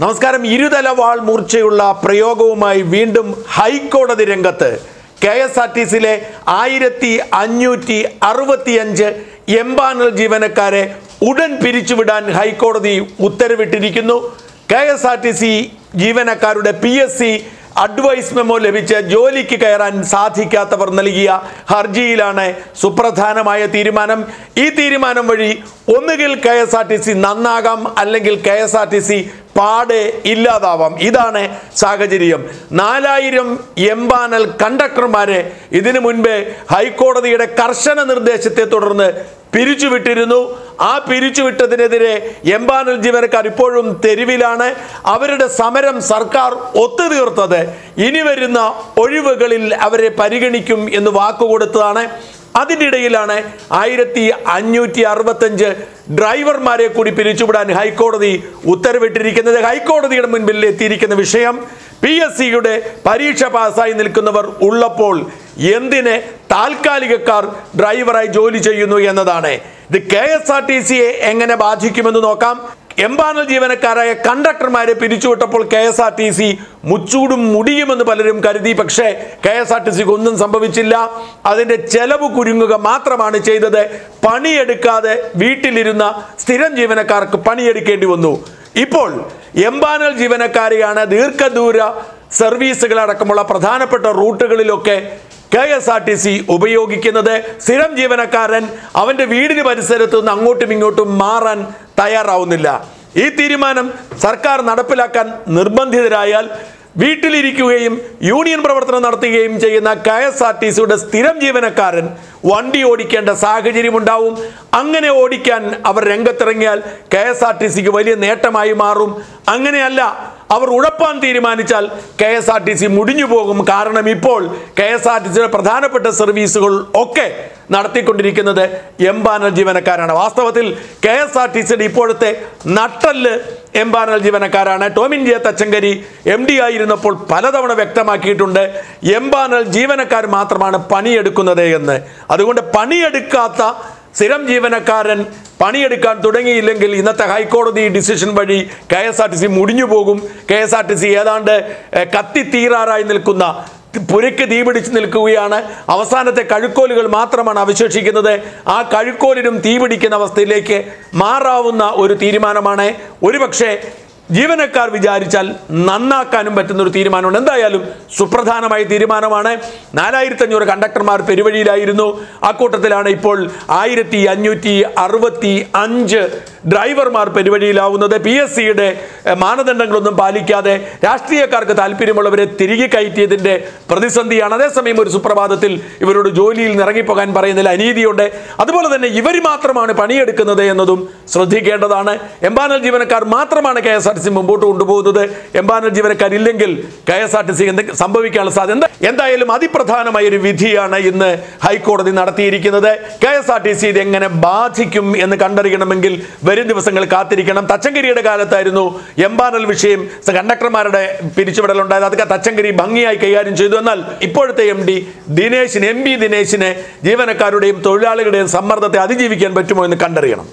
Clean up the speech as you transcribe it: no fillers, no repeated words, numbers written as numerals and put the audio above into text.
നമസ്കാരം. ഇരുതല വാൾ മൂർച്ചയുള്ള പ്രയോഗവുമായി വീണ്ടും ഹൈക്കോടതി രംഗത്ത്. KSRTCയിലെ 1565 എംപാനൽ ജീവനക്കാരെ ഉടൻ പിരിച്ചുവിടാൻ ഹൈക്കോടതി ഉത്തരവിട്ടിരിക്കുന്നു. KSRTC ജീവനക്കാരുടെ PSC അഡ്വൈസ് മെമ്മോ ലഭിച്ച് ജോലിക്ക് കയറാൻ സാധിക്കാത്തവർ നൽകിയ ഹർജിയിലാണ് സുപ്രധാനമായ തീരുമാനം. ഈ തീരുമാനം വഴി ഒന്നുകിൽ KSRTC നന്നാകാം, അല്ലെങ്കിൽ KSRTC പാടെ ഇല്ലാതാവാം. ഇതാണ് സാഹചര്യം. 4000 എംപാനൽ കണ്ടക്ടർമാരെ ഇതിനു മുൻപ് ഹൈക്കോടതിയുടെ കർശന നിർദ്ദേശത്തെ തുടർന്ന് പിരിച്ചുവിട്ടിരുന്നു. ആ പിരിച്ചുവിട്ടതിനെതിരെ എംപാനൽ ജീവനക്കാർ ഇപ്പോഴും തെരുവിലാണ്. അവരുടെ സമരം സർക്കാർ ഒത്തുതീർത്തത് ഇനി വരുന്ന ഒഴിവുകളിൽ അവരെ പരിഗണിക്കും എന്ന് വാക്കുകൊടുത്തതാണ്. അതിനിടയിലാണ് 1565 ഡ്രൈവർമാരെ കൂടി പിരിച്ചുവിടാൻ ഹൈക്കോടതി ഉത്തരവിട്ടിരിക്കുന്നത്. ഹൈക്കോടതിയുടെ മുൻപിൽ എത്തിയിരിക്കുന്ന വിഷയം PSCയുടെ പരീക്ഷ പാസ്സായി നിൽക്കുന്നവർ ഉള്ളപ്പോൾ എന്തിന് താൽക്കാലികക്കാർ ഡ്രൈവറായി ജോലി ചെയ്യുന്നു എന്നതാണ്. ഇത് KSRTCയെ എങ്ങനെ ബാധിക്കുമെന്ന് നോക്കാം. എംപാനൽ ജീവനക്കാരായ കണ്ടക്ടർമാരെ പിരിച്ചുവിട്ടപ്പോൾ KSRTC മുച്ചൂടും മുടിയുമെന്ന് പലരും കരുതി. പക്ഷേ KSRTCക്ക് ഒന്നും സംഭവിച്ചില്ല. അതിൻ്റെ ചെലവ് കുരുങ്ങുക മാത്രമാണ് ചെയ്തത്. പണിയെടുക്കാതെ വീട്ടിലിരുന്ന സ്ഥിരം ജീവനക്കാർക്ക് പണിയെടുക്കേണ്ടി വന്നു. ഇപ്പോൾ എംപാനൽ ജീവനക്കാരെയാണ് ദീർഘദൂര സർവീസുകളടക്കമുള്ള പ്രധാനപ്പെട്ട റൂട്ടുകളിലൊക്കെ KSRTC ഉപയോഗിക്കുന്നത്. സ്ഥിരം ജീവനക്കാരൻ അവൻ്റെ വീടിന് പരിസരത്ത് നിന്ന് അങ്ങോട്ടും ഇങ്ങോട്ടും മാറാൻ തയ്യാറാവുന്നില്ല. ഈ തീരുമാനം സർക്കാർ നടപ്പിലാക്കാൻ നിർബന്ധിതരായാൽ വീട്ടിലിരിക്കുകയും യൂണിയൻ പ്രവർത്തനം നടത്തുകയും ചെയ്യുന്ന KSRTCയുടെ സ്ഥിരം ജീവനക്കാരൻ വണ്ടി ഓടിക്കേണ്ട സാഹചര്യം ഉണ്ടാവും. അങ്ങനെ ഓടിക്കാൻ അവർ രംഗത്തിറങ്ങിയാൽ KSRTCക്ക് വലിയ നേട്ടമായി മാറും. അങ്ങനെയല്ല, അവർ ഉഴപ്പാൻ തീരുമാനിച്ചാൽ KSRTC മുടിഞ്ഞു പോകും. കാരണം ഇപ്പോൾ KSRTCയുടെ പ്രധാനപ്പെട്ട സർവീസുകൾ ഒക്കെ നടത്തിക്കൊണ്ടിരിക്കുന്നത് എംപാനൽ ജീവനക്കാരാണ്. വാസ്തവത്തിൽ KSRTCയുടെ ഇപ്പോഴത്തെ നട്ടെല്ല് എംപാനൽ ജീവനക്കാരാണ്. ടോമിൻ ജെ തച്ചങ്കരി MD ആയിരുന്നപ്പോൾ പലതവണ വ്യക്തമാക്കിയിട്ടുണ്ട്, എംപാനൽ ജീവനക്കാർ മാത്രമാണ് പണിയെടുക്കുന്നത് എന്ന്. അതുകൊണ്ട് പണിയെടുക്കാത്ത സ്ഥിരം ജീവനക്കാരൻ പണിയെടുക്കാൻ തുടങ്ങിയില്ലെങ്കിൽ ഇന്നത്തെ ഹൈക്കോടതി ഡിസിഷൻ വഴി KSRTC മുടിഞ്ഞു പോകും. KSRTC ഏതാണ്ട് കത്തിത്തീരാറായി നിൽക്കുന്ന, പുരയ്ക്ക് തീപിടിച്ച് നിൽക്കുകയാണ്. അവസാനത്തെ കഴുക്കോലുകൾ മാത്രമാണ് അവശേഷിക്കുന്നത്. ആ കഴുക്കോലിനും തീപിടിക്കുന്ന അവസ്ഥയിലേക്ക് മാറാവുന്ന ഒരു തീരുമാനമാണ്. ഒരുപക്ഷെ ജീവനക്കാർ വിചാരിച്ചാൽ നന്നാക്കാനും പറ്റുന്നൊരു തീരുമാനമാണ്. എന്തായാലും സുപ്രധാനമായ തീരുമാനമാണ്. 4500 കണ്ടക്ടർമാർ പെരുവഴിയിലായിരുന്നു. അക്കൂട്ടത്തിലാണ് ഇപ്പോൾ 1565 ഡ്രൈവർമാർ പെരുവഴിയിലാവുന്നത്. PSCയുടെ മാനദണ്ഡങ്ങളൊന്നും പാലിക്കാതെ രാഷ്ട്രീയക്കാർക്ക് താല്പര്യമുള്ളവരെ തിരികെ കയറ്റിയതിൻ്റെ പ്രതിസന്ധിയാണ്. അതേസമയം ഒരു സുപ്രഭാതത്തിൽ ഇവരോട് ജോലിയിൽ നിന്ന് ഇറങ്ങിപ്പോകാൻ പറയുന്നതിൽ അനീതിയുണ്ട്. അതുപോലെ തന്നെ ഇവർ മാത്രമാണ് പണിയെടുക്കുന്നത് എന്നതും ശ്രദ്ധിക്കേണ്ടതാണ്. എംപാനൽ ജീവനക്കാർ മാത്രമാണ് KSRTC മുമ്പോട്ട് കൊണ്ടുപോകുന്നത്. എംപാനൽ ജീവനക്കാരില്ലെങ്കിൽ KSRTC സംഭവിക്കാനുള്ള സാധ്യത. എന്തായാലും അതിപ്രധാനമായ ഒരു വിധിയാണ് ഇന്ന് ഹൈക്കോടതി നടത്തിയിരിക്കുന്നത്. KSRTC ഇതെങ്ങനെ ബാധിക്കും എന്ന് കണ്ടറിയണമെങ്കിൽ വരും ദിവസങ്ങൾ കാത്തിരിക്കണം. തച്ചങ്കരിയുടെ കാലത്തായിരുന്നു എംപാനൽ വിഷയം, കണ്ടക്ടർമാരുടെ പിരിച്ചുവിടലുണ്ടായത്. അതൊക്കെ തച്ചങ്കരി ഭംഗിയായി കൈകാര്യം ചെയ്തു. എന്നാൽ ഇപ്പോഴത്തെ MD ദിനേശിന്, MP ദിനേശിന് ജീവനക്കാരുടെയും തൊഴിലാളികളുടെയും സമ്മർദ്ദത്തെ അതിജീവിക്കാൻ പറ്റുമോ എന്ന് കണ്ടറിയണം.